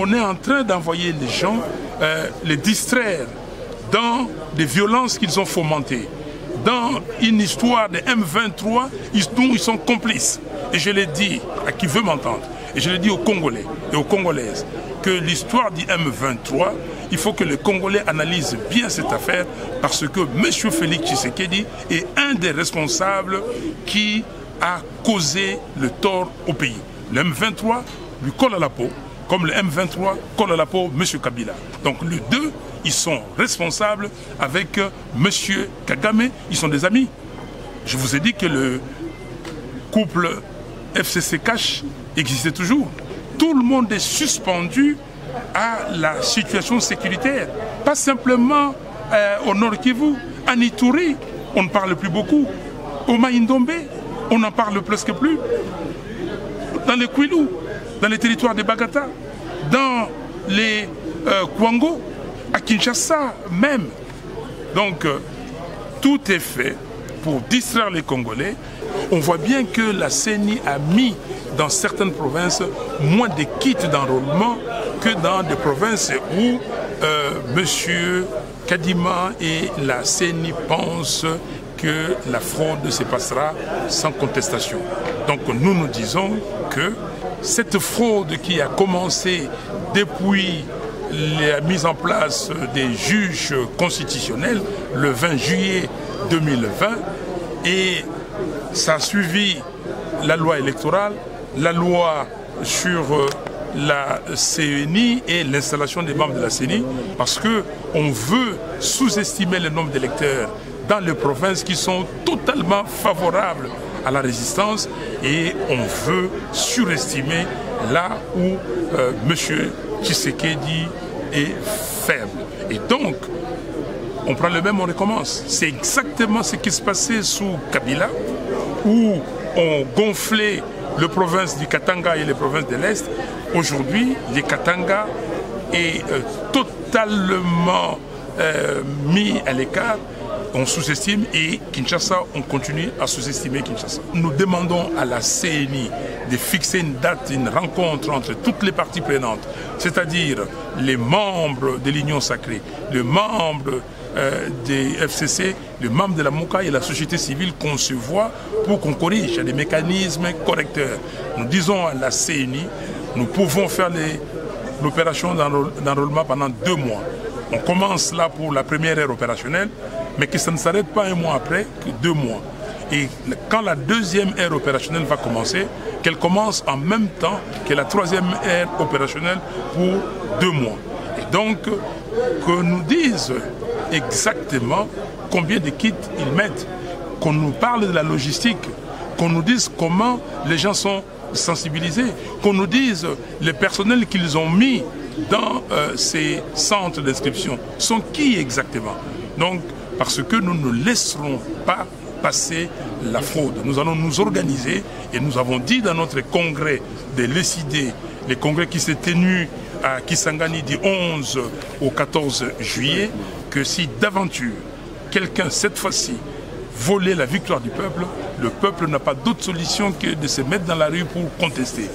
on est en train d'envoyer les gens, les distraire dans des violences qu'ils ont fomentées, dans une histoire de M23 dont ils sont complices. Et je l'ai dit à qui veut m'entendre, et je l'ai dit aux Congolais et aux Congolaises, que l'histoire du M23, il faut que les Congolais analysent bien cette affaire, parce que M. Félix Tshisekedi est un des responsables qui a causé le tort au pays. Le M23 lui colle à la peau, comme le M23 colle à la peau M. Kabila. Donc les deux, ils sont responsables avec M. Kagame, ils sont des amis. Je vous ai dit que le couple FCC Cash existait toujours. Tout le monde est suspendu à la situation sécuritaire. Pas simplement au Nord Kivu, à Ituri, on ne parle plus beaucoup. Au Maïndombe, on n'en parle presque plus. Dans les Kwilu, dans les territoires de Bagata, dans les Kwango, à Kinshasa même. Donc, tout est fait pour distraire les Congolais. On voit bien que la CENI a mis dans certaines provinces moins de kits d'enrôlement que dans des provinces où M. Kadima et la CENI pensent que la fraude se passera sans contestation. Donc nous nous disons que cette fraude qui a commencé depuis la mise en place des juges constitutionnels le 20 juillet 2020, et ça a suivi la loi électorale, la loi sur la CENI et l'installation des membres de la CENI, parce qu'on veut sous-estimer le nombre d'électeurs dans les provinces qui sont totalement favorables à la résistance, et on veut surestimer là où M. Tshisekedi est faible. Et donc, on prend le même, on recommence. C'est exactement ce qui se passait sous Kabila, où on gonflait les provinces du Katanga et les provinces de l'Est. Aujourd'hui, le Katanga est totalement mis à l'écart. On sous-estime, et Kinshasa, on continue à sous-estimer Kinshasa. Nous demandons à la CENI de fixer une date, une rencontre entre toutes les parties prenantes, c'est-à-dire les membres de l'Union sacrée, les membres des FCC, les membres de la MOCA et la société civile, qu'on se voit pour qu'on corrige des mécanismes correcteurs. Nous disons à la CENI, nous pouvons faire l'opération d'enrôlement pendant 2 mois. On commence là pour la première ère opérationnelle, mais que ça ne s'arrête pas 1 mois après, que 2 mois. Et quand la deuxième ère opérationnelle va commencer, qu'elle commence en même temps que la troisième ère opérationnelle pour 2 mois. Et donc, que nous disent exactement combien de kits ils mettent, qu'on nous parle de la logistique, qu'on nous dise comment les gens sont sensibilisés, qu'on nous dise les personnels qu'ils ont mis dans ces centres d'inscription sont qui exactement. Donc, parce que nous ne laisserons pas passer la fraude. Nous allons nous organiser, et nous avons dit dans notre congrès de l'ECID, le congrès qui s'est tenu à Kisangani du 11 au 14 juillet, que si d'aventure quelqu'un cette fois-ci volait la victoire du peuple, le peuple n'a pas d'autre solution que de se mettre dans la rue pour contester.